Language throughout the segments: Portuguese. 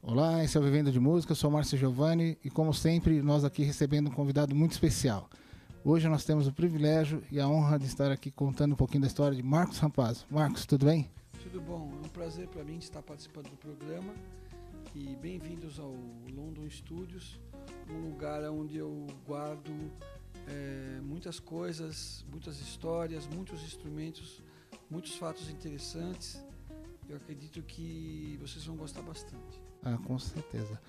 Olá, esse é o Vivendo de Música, eu sou o Márcio Giovanni e, como sempre, nós aqui recebendo um convidado muito especial. Hoje nós temos o privilégio e a honra de estar aqui contando um pouquinho da história de Marcos Rampazzo. Marcos, tudo bem? Tudo bom, é um prazer para mim estar participando do programa e bem-vindos ao London Studios, um lugar onde eu guardo muitas coisas, muitas histórias, muitos instrumentos, muitos fatos interessantes. Eu acredito que vocês vão gostar bastante. Ah, com certeza.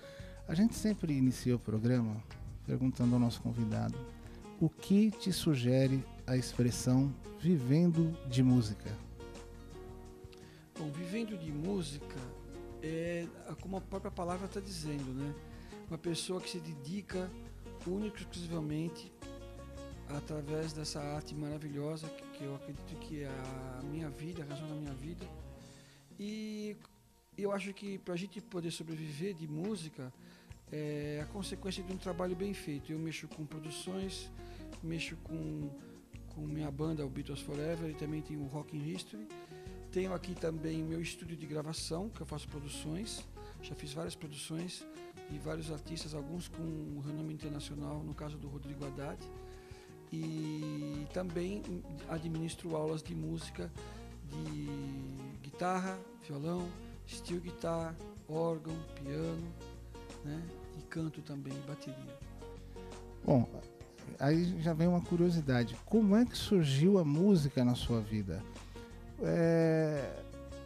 A gente sempre inicia o programa perguntando ao nosso convidado o que te sugere a expressão vivendo de música? Bom, vivendo de música é como a própria palavra está dizendo, né? Uma pessoa que se dedica única e exclusivamente através dessa arte maravilhosa que eu acredito que é a minha vida, a razão da minha vida. E eu acho que para a gente poder sobreviver de música é a consequência de um trabalho bem feito. Eu mexo com produções, mexo com minha banda, o Beatles Forever, e também tenho o Rock in History. Tenho aqui também meu estúdio de gravação, que eu faço produções. Já fiz várias produções de vários artistas, alguns com renome internacional, no caso do Rodrigo Haddad. E também administro aulas de música de guitarra, violão, steel guitar, órgão, piano, né? E canto também, bateria. Bom, aí já vem uma curiosidade. Como é que surgiu a música na sua vida?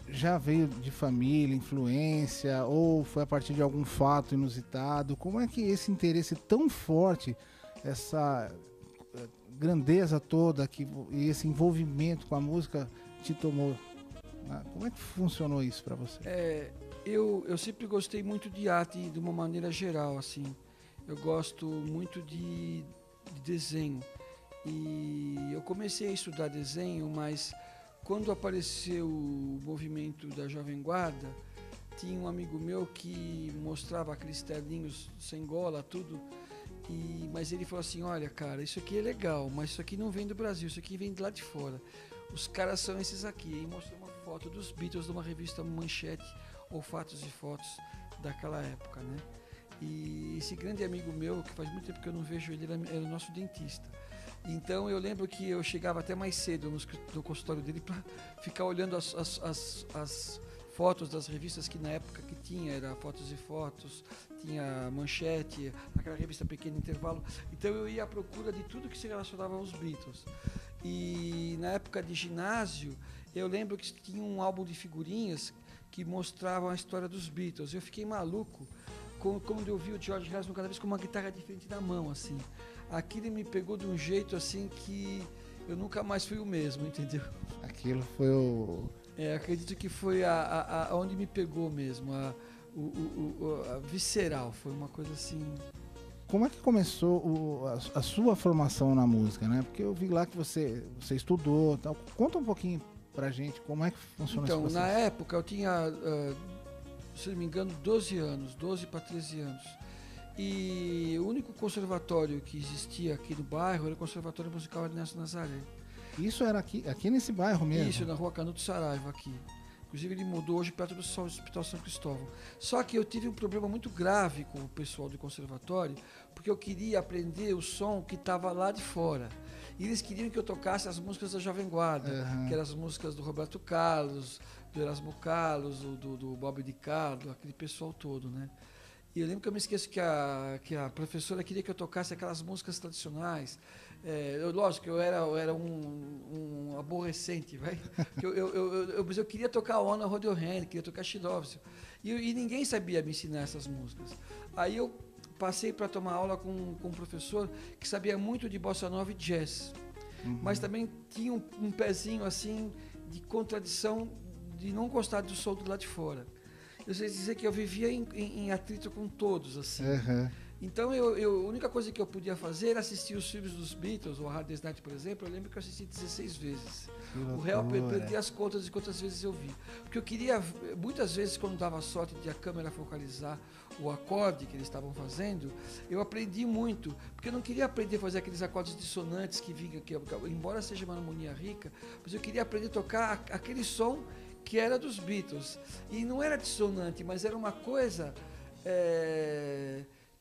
Já veio de família, influência, ou foi a partir de algum fato inusitado? Como é que esse interesse tão forte, essa grandeza toda e esse envolvimento com a música te tomou? Como é que funcionou isso para você? Eu sempre gostei muito de arte de uma maneira geral, assim. Eu gosto muito de desenho. E eu comecei a estudar desenho, mas quando apareceu o movimento da Jovem Guarda, tinha um amigo meu que mostrava aqueles terninhos sem gola, tudo. Mas ele falou assim, olha cara, isso aqui é legal, mas isso aqui não vem do Brasil, isso aqui vem de lá de fora. Os caras são esses aqui. E mostrou uma foto dos Beatles de uma revista Manchete, ou Fatos e Fotos daquela época, né? E esse grande amigo meu, que faz muito tempo que eu não vejo ele, era o nosso dentista. Então eu lembro que eu chegava até mais cedo no consultório dele para ficar olhando as fotos das revistas que na época que tinha, era Fotos e Fotos, tinha Manchete, aquela revista Pequeno Intervalo. Então eu ia à procura de tudo que se relacionava aos Beatles. E na época de ginásio, eu lembro que tinha um álbum de figurinhas que mostravam a história dos Beatles. Eu fiquei maluco quando eu vi o George Harrison cada vez com uma guitarra diferente na mão, assim. Aquilo me pegou de um jeito assim que eu nunca mais fui o mesmo, entendeu? Aquilo foi o... acredito que foi onde me pegou mesmo, a visceral, foi uma coisa assim. Como é que começou a sua formação na música, né? Porque eu vi lá que você estudou, tal. Conta um pouquinho pra gente como é que funciona esse processo. Então, na época eu tinha, se não me engano, 12 para 13 anos. E o único conservatório que existia aqui no bairro era o Conservatório Musical Ernesto Nazaré. Isso era aqui nesse bairro mesmo? Isso, na rua Canuto Saraiva, aqui. Inclusive ele mudou hoje perto do Hospital São Cristóvão. Só que eu tive um problema muito grave com o pessoal do conservatório, porque eu queria aprender o som que estava lá de fora. E eles queriam que eu tocasse as músicas da Jovem Guarda, que eram as músicas do Roberto Carlos, do Erasmo Carlos, do Bob de Carlo, aquele pessoal todo, né? E eu lembro que eu me esqueço que a professora queria que eu tocasse aquelas músicas tradicionais. Lógico que eu era um aborrecente, vai. Mas eu queria tocar Ona Radiohead, queria tocar Shidovsky. E ninguém sabia me ensinar essas músicas. Aí eu passei para tomar aula com um professor que sabia muito de bossa nova e jazz. Mas também tinha um pezinho assim de contradição de não gostar do som do lado de fora. Eu sei dizer que eu vivia em atrito com todos, assim. Então, a única coisa que eu podia fazer era assistir os filmes dos Beatles, o Hard Day's Night, por exemplo. Eu lembro que eu assisti 16 vezes. O real, eu perdi as contas de quantas vezes eu vi. Porque eu queria, muitas vezes, quando dava sorte de a câmera focalizar o acorde que eles estavam fazendo, eu aprendi muito. Porque eu não queria aprender a fazer aqueles acordes dissonantes que vinham, embora seja uma harmonia rica, mas eu queria aprender a tocar aquele som que era dos Beatles. E não era dissonante, mas era uma coisa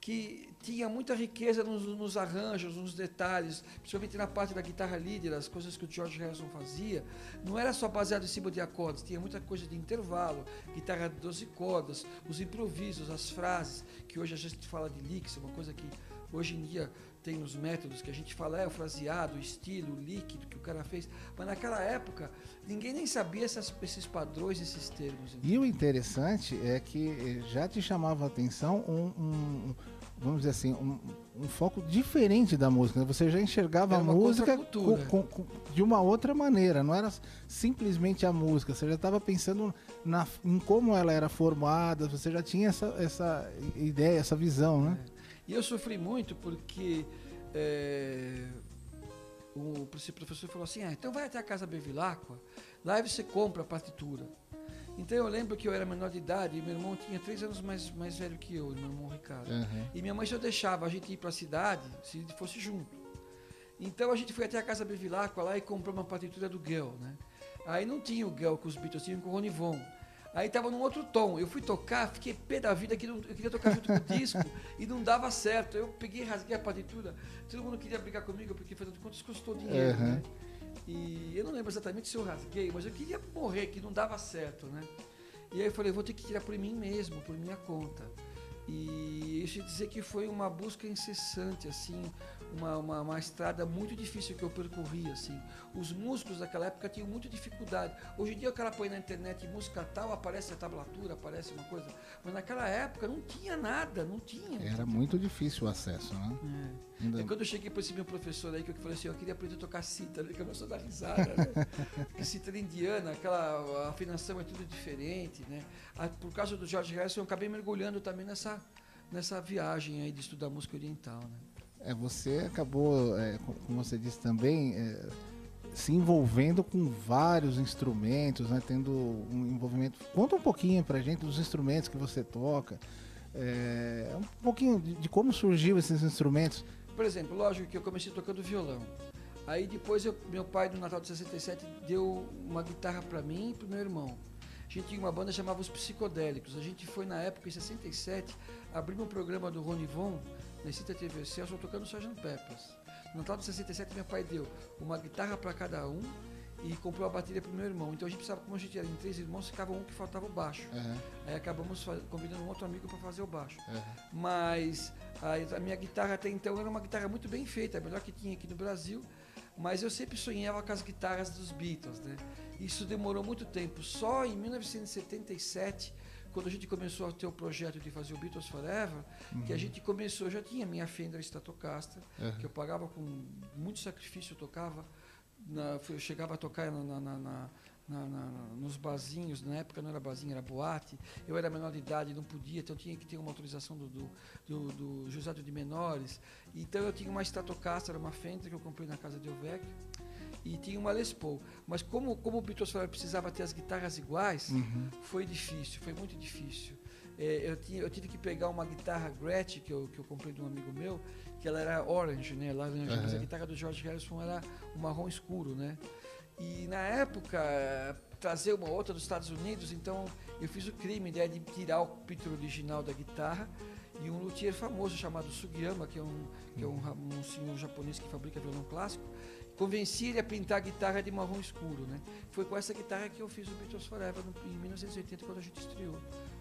que tinha muita riqueza nos arranjos, nos detalhes, principalmente na parte da guitarra líder, as coisas que o George Harrison fazia, não era só baseado em cima de acordes, tinha muita coisa de intervalo, guitarra de 12 cordas, os improvisos, as frases, que hoje a gente fala de licks, uma coisa que hoje em dia tem nos métodos que a gente fala, o fraseado, o estilo, o líquido que o cara fez, mas naquela época ninguém nem sabia esses padrões, esses termos. E o interessante é que já te chamava a atenção vamos dizer assim, um foco diferente da música, né? Você já enxergava a música de uma outra maneira, não era simplesmente a música, você já estava pensando em como ela era formada, você já tinha essa ideia, essa visão, né? E eu sofri muito porque esse professor falou assim, então vai até a Casa Bevilacqua, lá você compra a partitura. Então eu lembro que eu era menor de idade e meu irmão tinha 3 anos mais velho que eu, meu irmão Ricardo. Uhum. E minha mãe só deixava a gente ir para a cidade se ele fosse junto. Então a gente foi até a Casa Bevilacqua lá e comprou uma partitura do Guel, né? Aí não tinha o Guel com os Beatles, tinha com o Ronnie Von. Aí tava num outro tom. Eu fui tocar, fiquei pé da vida que eu queria tocar junto com o disco e não dava certo. Eu peguei, rasguei a partitura. Todo mundo queria brigar comigo porque, afinal de contas, custou dinheiro, né? E eu não lembro exatamente se eu rasguei, mas eu queria morrer, que não dava certo, né? E aí eu falei, vou ter que tirar por mim mesmo, por minha conta. E isso dizer que foi uma busca incessante, assim, uma estrada muito difícil que eu percorri, assim. Os músicos daquela época tinham muita dificuldade. Hoje em dia o cara põe na internet música tal, aparece a tablatura, aparece uma coisa. Mas naquela época não tinha nada, não tinha. Era muito difícil o acesso, né? E quando eu cheguei para esse meu professor aí, que eu falei assim, eu queria aprender a tocar cítara, ele começou a dar risada, né? Porque cítara indiana, aquela afinação é tudo diferente, né? Por causa do George Harrison, eu acabei mergulhando também nessa viagem aí de estudar música oriental, né? Você acabou, como você disse também, se envolvendo com vários instrumentos, né? Tendo um envolvimento. Conta um pouquinho pra gente dos instrumentos que você toca, um pouquinho de como surgiu esses instrumentos. Por exemplo, lógico que eu comecei tocando violão. Aí depois meu pai, no Natal de 67, deu uma guitarra para mim e para o meu irmão. A gente tinha uma banda que chamava Os Psicodélicos. A gente foi, na época, em 67, abrir um programa do Ronnie Von, na Cita TV Celso, tocando Sgt. Peppers. No Natal de 67, meu pai deu uma guitarra para cada um e comprou a bateria para o meu irmão. Então a gente precisava, como a gente era em 3 irmãos, ficava um que faltava o baixo. Aí acabamos convidando um outro amigo para fazer o baixo. Mas a minha guitarra até então era uma guitarra muito bem feita, a melhor que tinha aqui no Brasil. Mas eu sempre sonhava com as guitarras dos Beatles, né? Isso demorou muito tempo. Só em 1977, quando a gente começou a ter o projeto de fazer o Beatles Forever, que a gente começou, eu já tinha minha Fender Stratocaster, que eu pagava com muito sacrifício, eu tocava, eu chegava a tocar nos barzinhos, na época não era barzinho, era boate. Eu era menor de idade, não podia, então tinha que ter uma autorização do juizado de menores. Então eu tinha uma Stratocaster, uma Fender que eu comprei na casa de Ovecchio, e tinha uma Les Paul. Mas como o Beatles precisava ter as guitarras iguais, foi difícil, foi muito difícil. Eu tive que pegar uma guitarra Gretsch que eu comprei de um amigo meu, que ela era orange, né, laranja, mas a guitarra do George Harrison era um marrom escuro, né? E na época, trazer uma outra dos Estados Unidos, então eu fiz o crime de tirar o pito original da guitarra, e um luthier famoso chamado Sugiyama, que é um senhor japonês que fabrica violão clássico, convenci ele a pintar a guitarra de marrom escuro, né? Foi com essa guitarra que eu fiz o Beatles Forever em 1980, quando a gente estreou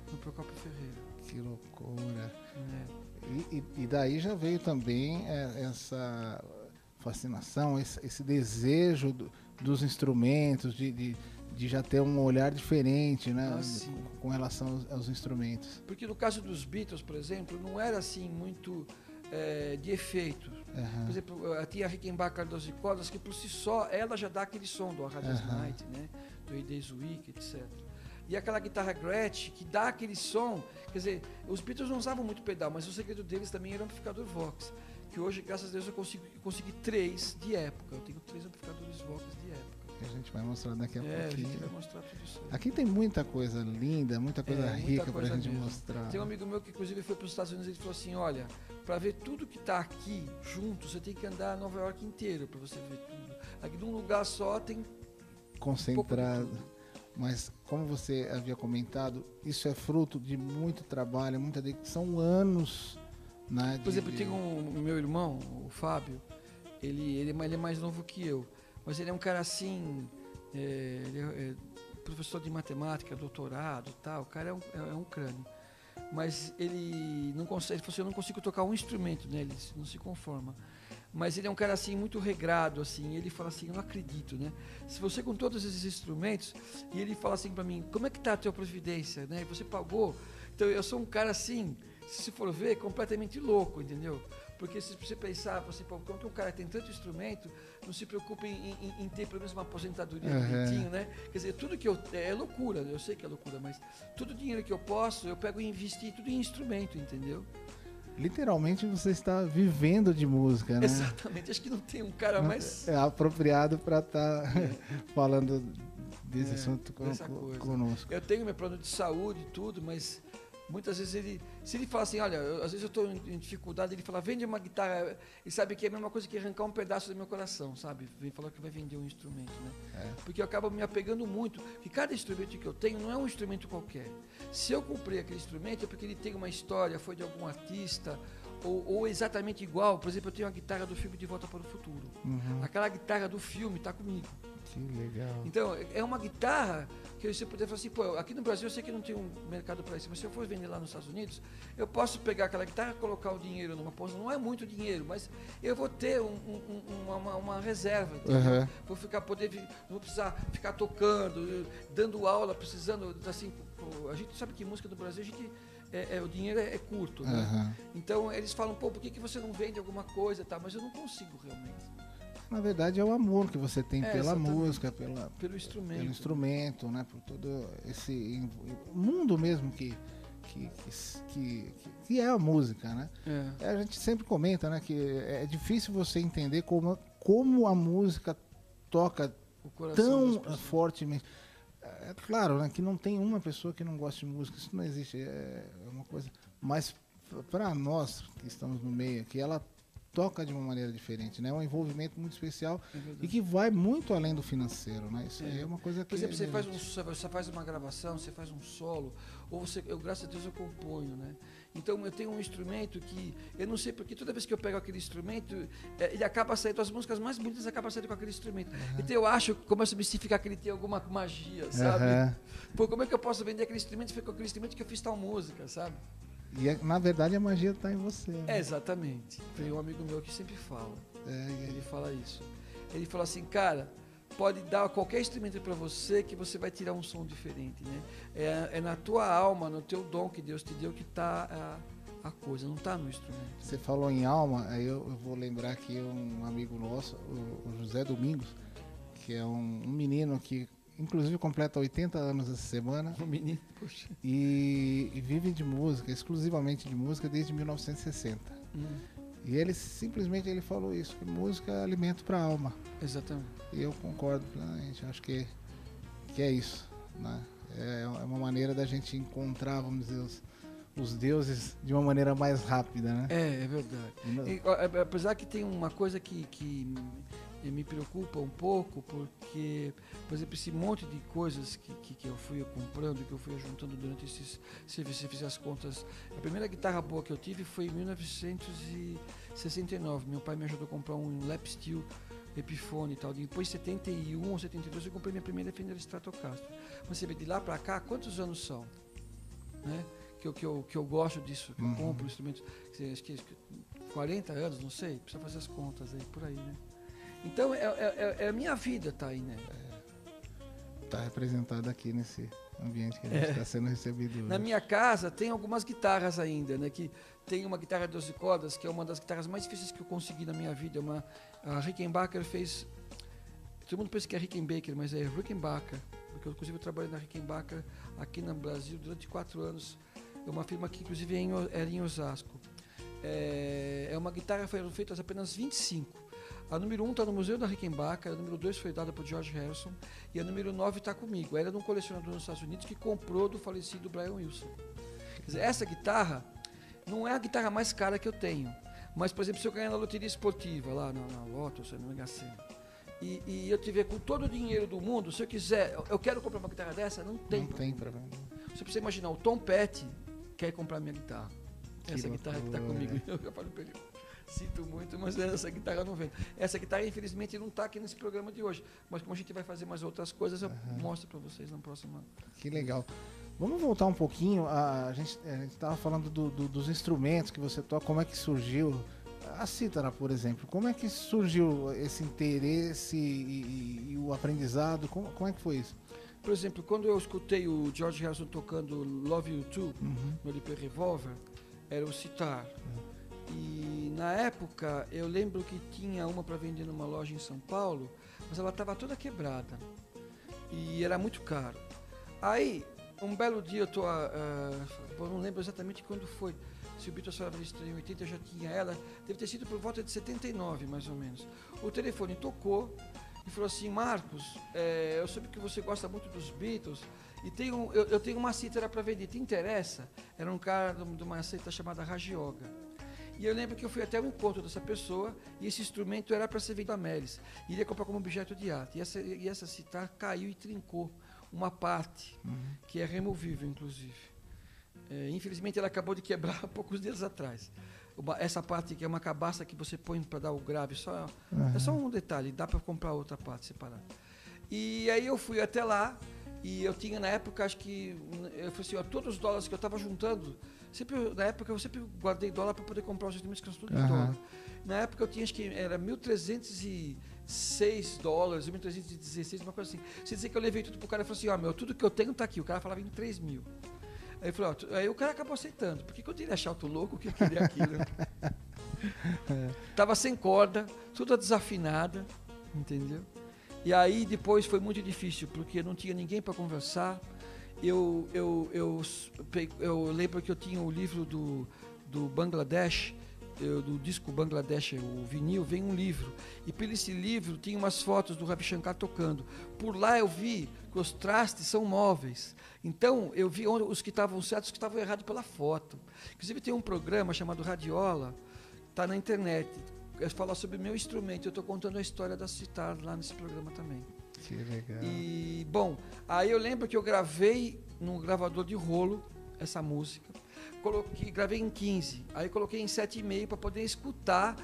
no Procópio Ferreira. Que loucura! E daí já veio também essa fascinação, esse desejo dos instrumentos, de já ter um olhar diferente, né, com relação aos instrumentos. Porque no caso dos Beatles, por exemplo, não era assim muito de efeito. Por exemplo, tinha a Rickenbacker 12 cordas, que por si só ela já dá aquele som do A Hard Day's Night, né, do A Day's Week, etc. E aquela guitarra Gretsch, que dá aquele som, quer dizer, os Beatles não usavam muito pedal, mas o segredo deles também era o amplificador Vox, que hoje, graças a Deus, eu consegui 3 de época. Eu tenho 3 amplificadores Vox de época. Que a gente vai mostrar daqui a pouquinho. A gente vai mostrar tudo isso aí. Aqui tem muita coisa linda, muita coisa rica pra gente mostrar. Tem um amigo meu que, inclusive, foi para os Estados Unidos e ele falou assim, olha, para ver tudo que está aqui junto, você tem que andar Nova York inteiro para você ver tudo. Aqui num lugar só tem... Concentrado. Mas, como você havia comentado, isso é fruto de muito trabalho, muita dedicação, são anos, né? Por exemplo, eu tenho meu irmão, o Fábio, ele é mais novo que eu, mas ele é um cara assim, ele é professor de matemática, doutorado, tal. O cara é um crânio. Mas ele não consegue, ele falou assim, eu não consigo tocar um instrumento, né? Ele não se conforma. Mas ele é um cara assim muito regrado, assim. Ele fala assim, eu não acredito, né? Se você com todos esses instrumentos, e ele fala assim para mim, como é que tá a tua previdência, né? Você pagou? Então eu sou um cara assim, se for ver, completamente louco, entendeu? Porque se você pensar, assim, como que um cara tem tanto instrumento, não se preocupa em ter pelo menos uma aposentadoria bonitinho, né? Quer dizer, tudo que é loucura, eu sei que é loucura, mas todo o dinheiro que eu posso, eu pego e investir tudo em instrumento, entendeu? Literalmente você está vivendo de música, né? Exatamente, acho que não tem um cara mais... É apropriado para estar falando desse assunto conosco. Eu tenho meu plano de saúde e tudo, mas... Muitas vezes se ele fala assim, olha, às vezes eu estou em dificuldade, ele fala, vende uma guitarra, ele sabe que é a mesma coisa que arrancar um pedaço do meu coração, sabe? Vem falar que vai vender um instrumento, né? Porque eu acabo me apegando muito, que cada instrumento que eu tenho não é um instrumento qualquer. Se eu comprei aquele instrumento é porque ele tem uma história, foi de algum artista, ou exatamente igual. Por exemplo, eu tenho uma guitarra do filme De Volta para o Futuro. Aquela guitarra do filme está comigo. Que legal. Então, é uma guitarra que você poderia falar assim, pô, aqui no Brasil eu sei que não tem um mercado para isso, mas se eu for vender lá nos Estados Unidos, eu posso pegar aquela guitarra, colocar o dinheiro numa bolsa, não é muito dinheiro, mas eu vou ter uma reserva, vou não vou precisar ficar tocando, dando aula, precisando, assim, a gente sabe que música do Brasil, o dinheiro é curto, né? Então, eles falam, pô, por que você não vende alguma coisa, tá? Mas eu não consigo realmente. Na verdade é o amor que você tem pela música, pelo instrumento. Pelo instrumento, né? Por todo esse mundo mesmo que é a música, né? A gente sempre comenta, né, que é difícil você entender como a música toca tão fortemente. É claro, né, que não tem uma pessoa que não gosta de música, isso não existe, é uma coisa. Mas para nós que estamos no meio, que ela toca de uma maneira diferente, né? É um envolvimento muito especial e que vai muito além do financeiro, né? Isso aí é uma coisa que... Por exemplo, você faz uma gravação, você faz um solo, ou graças a Deus, eu componho, né? Então, eu tenho um instrumento que, eu não sei porque, toda vez que eu pego aquele instrumento, ele acaba saindo, as músicas mais bonitas acabam saindo com aquele instrumento. Então, eu acho, começo a mistificar que ele tem alguma magia, sabe? Pô, como é que eu posso vender aquele instrumento se foi com aquele instrumento que eu fiz tal música, sabe? E, na verdade, a magia está em você. Né? Exatamente. Tem um amigo meu que sempre fala. Ele fala isso. Ele fala assim, cara, pode dar qualquer instrumento para você que você vai tirar um som diferente, né? É na tua alma, no teu dom que Deus te deu que está a coisa, não está no instrumento. Você falou em alma, aí eu vou lembrar aqui um amigo nosso, o José Domingos, que é um menino que inclusive completa 80 anos essa semana. Um menino, poxa. E vive de música, exclusivamente de música, desde 1960. E ele simplesmente falou isso, que música é alimento para a alma. Exatamente. E eu concordo plenamente, acho que é isso, né? É uma maneira da gente encontrar, vamos dizer, os deuses de uma maneira mais rápida, né? É verdade. Apesar que tem uma coisa que me preocupa um pouco, porque, por exemplo, esse monte de coisas que eu fui comprando, que eu fui juntando durante se você fizer as contas, a primeira guitarra boa que eu tive foi em 1969. Meu pai me ajudou a comprar um lap steel Epiphone e tal. Depois, em 71 ou 72, eu comprei minha primeira Fender Stratocaster. Você vê de lá para cá, quantos anos são? Né? Que eu gosto disso, que eu compro instrumentos, acho que 40 anos, não sei, precisa fazer as contas aí, por aí, né? Então, a minha vida tá aí, né? Tá representada aqui nesse ambiente que a gente está sendo recebido hoje. Na minha casa tem algumas guitarras ainda, né? Que tem uma guitarra de 12 cordas, que é uma das guitarras mais difíceis que eu consegui na minha vida. A Rickenbacker fez... Todo mundo pensa que é Rickenbacker, mas é Rickenbacker. Porque eu, inclusive, eu trabalhei na Rickenbacker aqui no Brasil durante 4 anos. É uma firma que, inclusive, era em Osasco. É uma guitarra que foram feitas apenas 25. A número 1 está no Museu da Rickenbacker, a número 2 foi dada por George Harrison e a número 9 está comigo. Era de um colecionador nos Estados Unidos que comprou do falecido Brian Wilson. Quer dizer, essa guitarra não é a guitarra mais cara que eu tenho, mas, por exemplo, se eu ganhar na loteria esportiva, lá na Loto, se não me engano, E eu tiver com todo o dinheiro do mundo, se eu quiser, eu quero comprar uma guitarra dessa, não tem. Não tem para vender. Você precisa imaginar, o Tom Petty quer comprar minha guitarra. Essa guitarra que está comigo. Eu já falei para ele, sinto muito, mas essa guitarra não vem. Essa guitarra, infelizmente, não está aqui nesse programa de hoje. Mas como a gente vai fazer mais outras coisas, eu mostro para vocês na próxima. Que legal. Vamos voltar um pouquinho. A gente estava falando dos instrumentos que você toca, como é que surgiu a cítara, por exemplo. Como é que surgiu esse interesse e o aprendizado? Como é que foi isso? Por exemplo, quando eu escutei o George Harrison tocando Love You Too, no LP Revolver, era o sitar. E na época, eu lembro que tinha uma para vender numa loja em São Paulo, mas ela estava toda quebrada. E era muito caro. Aí, um belo dia, eu não lembro exatamente quando foi. Se o Beatles falava isso em 80, eu já tinha ela. Deve ter sido por volta de 79, mais ou menos. O telefone tocou e falou assim, Marcos, eu soube que você gosta muito dos Beatles e eu tenho uma cítara para vender, te interessa? Era um cara de uma seita chamada Raj Yoga. E eu lembro que eu fui até o encontro dessa pessoa e esse instrumento era para ser vendido a Melis. Iria comprar como objeto de arte. E essa cítara caiu e trincou uma parte, que é removível, inclusive. Infelizmente, ela acabou de quebrar há poucos dias atrás. Essa parte que é uma cabaça que você põe para dar o grave, é só um detalhe, dá para comprar outra parte separada. E aí eu fui até lá e eu tinha na época, acho que, eu falei assim, todos os dólares que eu estava juntando, na época eu sempre guardei dólar para poder comprar os instrumentos que são tudo em dólar. Na época eu tinha, acho que era 1.306 dólares, 1.316, uma coisa assim. Se dizer que eu levei tudo pro cara e falei assim, tudo que eu tenho tá aqui. O cara falava em 3 mil. Aí, aí o cara acabou aceitando. Por que eu teria achado louco que eu queria aquilo? Tava sem corda, toda desafinada, entendeu? E aí depois foi muito difícil, porque não tinha ninguém para conversar. Eu lembro que eu tinha o livro do Bangladesh, do disco Bangladesh, o vinil, vem um livro. E por esse livro tinha umas fotos do Ravi Shankar tocando. Por lá eu vi que os trastes são móveis. Então eu vi os que estavam certos e os que estavam errados pela foto. Inclusive tem um programa chamado Radiola, está na internet. Fala sobre o meu instrumento. Eu estou contando a história da citar lá nesse programa também. Que legal. E, bom, aí eu lembro que eu gravei num gravador de rolo essa música. Gravei em 15, aí coloquei em 7,5 para poder escutar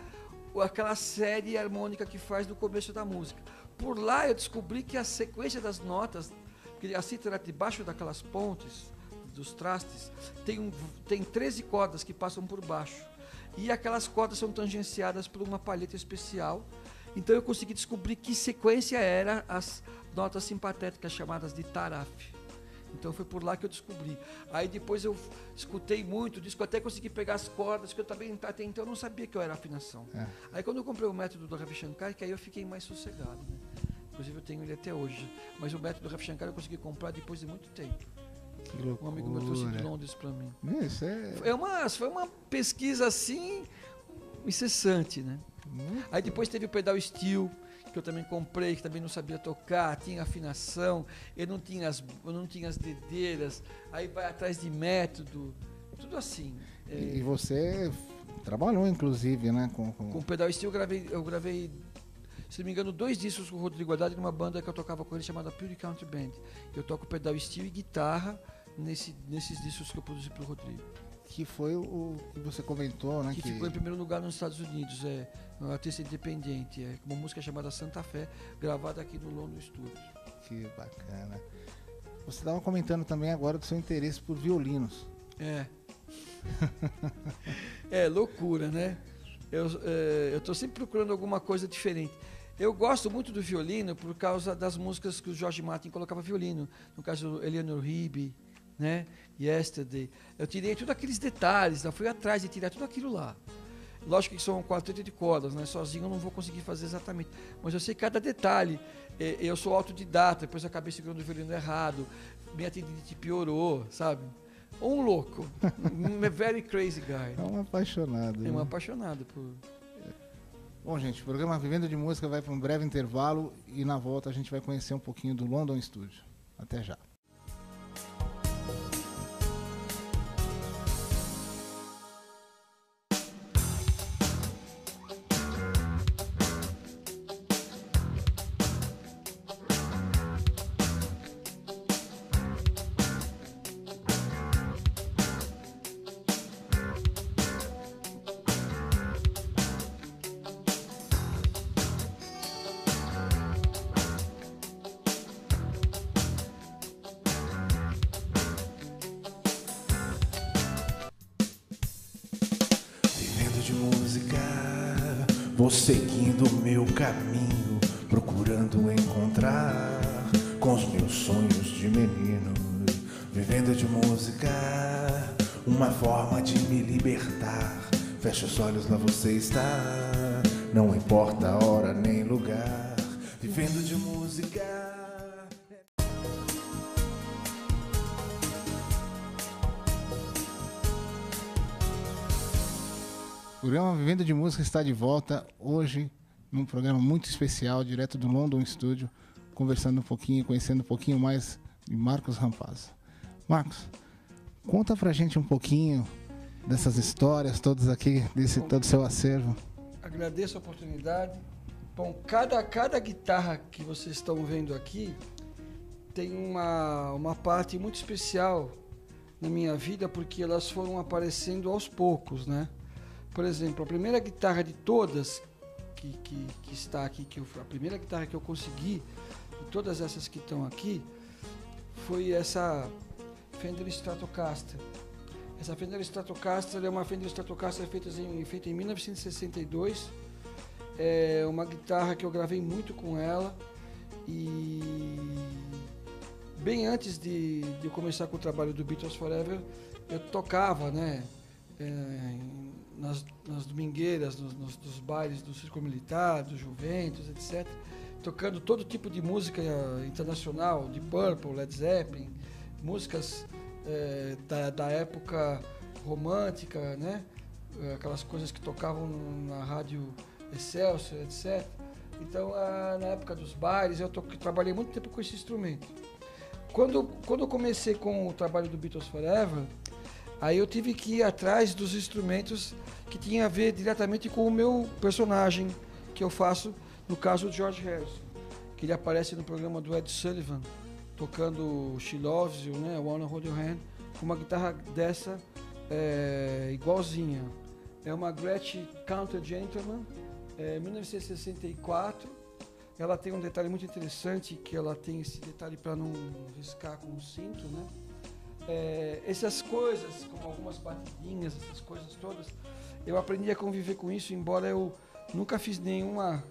aquela série harmônica que faz no começo da música. Por lá eu descobri que a sequência das notas, que a cítara debaixo daquelas pontes, dos trastes, tem 13 cordas que passam por baixo. E aquelas cordas são tangenciadas por uma palheta especial. Então eu consegui descobrir que sequência era as notas simpatéticas chamadas de taraf. Então foi por lá que eu descobri. Aí depois eu escutei muito disco, até consegui pegar as cordas, que eu também até então não sabia que eu era afinação. Aí quando eu comprei o método do Ravi Shankar, que aí eu fiquei mais sossegado, né? Inclusive eu tenho ele até hoje. Mas o método do Ravi Shankar eu consegui comprar depois de muito tempo. Que loucura. Um amigo meu trouxe de Londres para mim. Isso Foi uma pesquisa assim, incessante, né? Aí depois teve o pedal steel, que eu também comprei, que também não sabia tocar, tinha afinação, eu não tinha as dedeiras, aí vai atrás de método, tudo assim. E você trabalhou, inclusive, né? Com o pedal steel eu gravei, se não me engano, 2 discos com o Rodrigo Haddad numa banda que eu tocava com ele chamada Pure Country Band. Eu toco pedal steel e guitarra nesses discos que eu produzi para o Rodrigo. Que foi o que você comentou, né? Que ficou em primeiro lugar nos Estados Unidos, um artista independente, uma música chamada Santa Fé, gravada aqui no London Studios. Que bacana. Você estava comentando também agora do seu interesse por violinos. Loucura, né? Eu estou sempre procurando alguma coisa diferente. Eu gosto muito do violino por causa das músicas que o George Martin colocava violino, no caso Eleanor Rigby, né? Yesterday. Eu tirei todos aqueles detalhes, eu fui atrás de tirar tudo aquilo lá. Lógico que são 4 de cordas, né? Sozinho eu não vou conseguir fazer exatamente, mas eu sei cada detalhe. Eu sou autodidata, depois eu acabei segurando o violino errado, minha tendinite piorou, sabe? Um louco, a very crazy guy. É um apaixonado. É um apaixonado por... Bom, gente, o programa Vivendo de Música vai para um breve intervalo e na volta a gente vai conhecer um pouquinho do London Studio. Até já. de música, vou seguindo o meu caminho, procurando encontrar com os meus sonhos de menino. Vivendo de música, uma forma de me libertar. Fecha os olhos, lá você está, não importa a hora nem lugar. Vivendo de música. O programa Vivendo de Música está de volta hoje num programa muito especial, direto do London Studio, conversando um pouquinho, conhecendo um pouquinho mais de Marcos Rampazzo. Marcos, conta pra gente um pouquinho dessas histórias todas aqui, desse todo o seu acervo. Agradeço a oportunidade. Bom, cada guitarra que vocês estão vendo aqui tem uma parte muito especial na minha vida, porque elas foram aparecendo aos poucos, né? Por exemplo, a primeira guitarra de todas que está aqui, a primeira guitarra que eu consegui, de todas essas que estão aqui, foi essa Fender Stratocaster. Essa Fender Stratocaster é uma Fender Stratocaster feita em 1962. É uma guitarra que eu gravei muito com ela e bem antes de eu começar com o trabalho do Beatles Forever, eu tocava, né, nas domingueiras, nos bailes do Círculo Militar, do Juventus, etc., tocando todo tipo de música internacional, de Purple, Led Zeppelin, músicas da época romântica, né? Aquelas coisas que tocavam na rádio Excelsior, etc. Então, na época dos bailes, eu trabalhei muito tempo com esse instrumento. Quando eu comecei com o trabalho do Beatles Forever, aí eu tive que ir atrás dos instrumentos que tinham a ver diretamente com o meu personagem que eu faço, no caso, o George Harrison, que ele aparece no programa do Ed Sullivan, tocando She Loves You, né, Wanna Hold Your Hand, com uma guitarra dessa igualzinha. É uma Gretsch Counter Gentleman, 1964. Ela tem um detalhe muito interessante, que ela tem esse detalhe para não riscar com o cinto, né? Essas coisas, como algumas batidinhas, essas coisas todas, eu aprendi a conviver com isso, embora eu nunca fiz nenhuma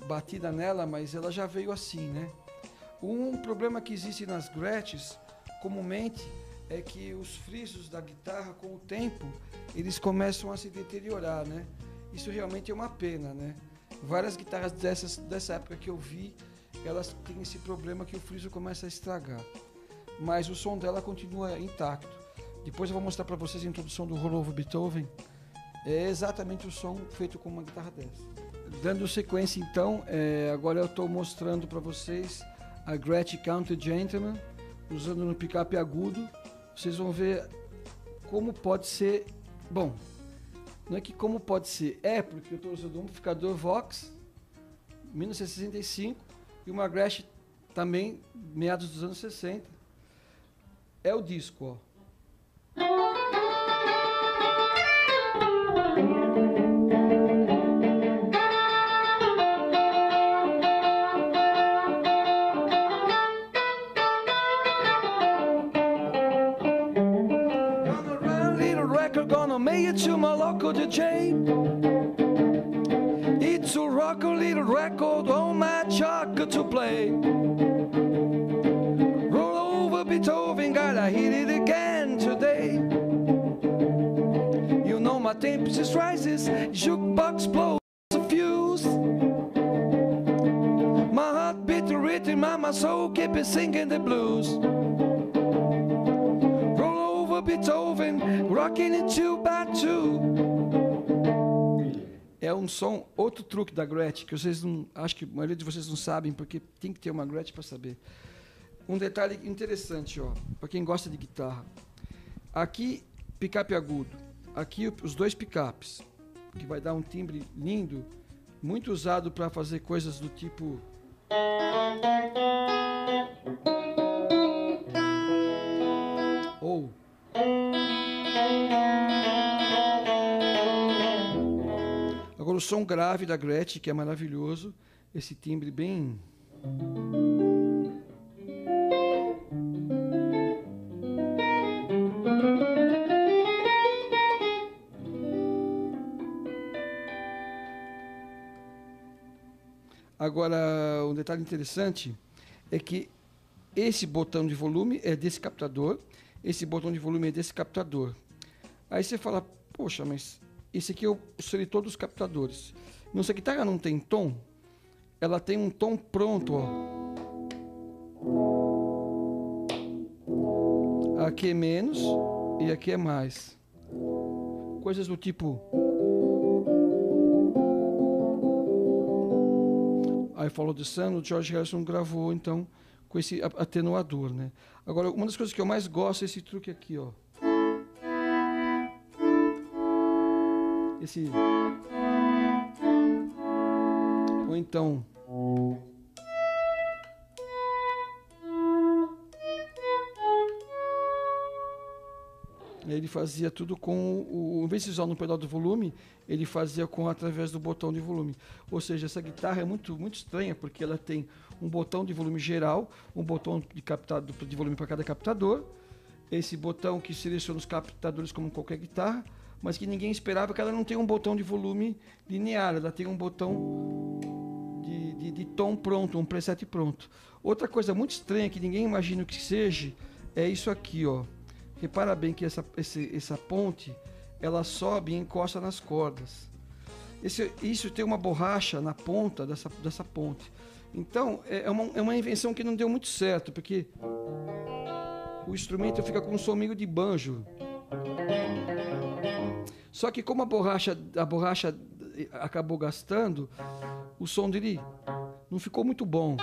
batida nela, mas ela já veio assim, né? Um problema que existe nas Gretches, comumente, é que os frisos da guitarra, com o tempo, eles começam a se deteriorar, né? Isso realmente é uma pena, né? Várias guitarras dessa época que eu vi, elas têm esse problema que o friso começa a estragar. Mas o som dela continua intacto. Depois eu vou mostrar para vocês a introdução do Roll Over Beethoven. É exatamente o som feito com uma guitarra dessa. Dando sequência, então, agora eu estou mostrando para vocês a Gretsch Counter Gentleman, usando no picape agudo. Vocês vão ver como pode ser... Bom, não é que como pode ser, porque eu estou usando um amplificador Vox, 1965, e uma Gretsch também, meados dos anos 60. É o disco, ó. Gonna run, little record, gonna make it to my local DJ. It's a rock, a little record, all my chocolate to play. Beethoven, gotta hit it again today. You know my temperature rises, jukebox blows a fuse. My heart beat the rhythm, my soul keep it singing the blues. Roll over Beethoven, rocking it 2x2. É um som, outro truque da Gretsch, que vocês não, acho que a maioria de vocês não sabem, porque tem que ter uma Gretsch para saber. Um detalhe interessante, ó, para quem gosta de guitarra. Aqui, picape agudo. Aqui, os dois picapes, que vai dar um timbre lindo, muito usado para fazer coisas do tipo... Ou... Agora, o som grave da Gretsch, que é maravilhoso, esse timbre bem... Agora, um detalhe interessante é que esse botão de volume é desse captador, esse botão de volume é desse captador. Aí você fala, poxa, mas esse aqui eu selei todos os captadores. Nossa guitarra não tem tom, ela tem um tom pronto, ó. Aqui é menos e aqui é mais. Coisas do tipo... I Follow the Sun, o George Harrison gravou, então, com esse atenuador, né? Agora, uma das coisas que eu mais gosto é esse truque aqui, ó. Esse... Ou então... Ele fazia tudo com o... Em vez de usar no pedal do volume, ele fazia através do botão de volume. Ou seja, essa guitarra é muito estranha, porque ela tem um botão de volume geral, um botão de volume para cada captador, esse botão que seleciona os captadores como qualquer guitarra, mas que ninguém esperava, que ela não tem um botão de volume linear, ela tem um botão de tom pronto, um preset pronto. Outra coisa muito estranha que ninguém imagina o que seja, é isso aqui, ó. Repara bem que essa ponte, ela sobe e encosta nas cordas. Isso tem uma borracha na ponta dessa ponte. Então, é uma invenção que não deu muito certo, porque o instrumento fica com um som meio de banjo. Só que como a borracha acabou gastando, o som dele não ficou muito bom.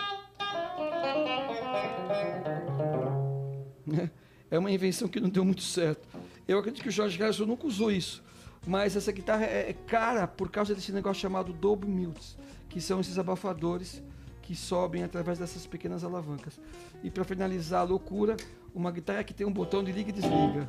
É uma invenção que não deu muito certo. Eu acredito que o George Harrison nunca usou isso. Mas essa guitarra é cara por causa desse negócio chamado double mutes, que são esses abafadores que sobem através dessas pequenas alavancas. E para finalizar a loucura, uma guitarra que tem um botão de liga e desliga.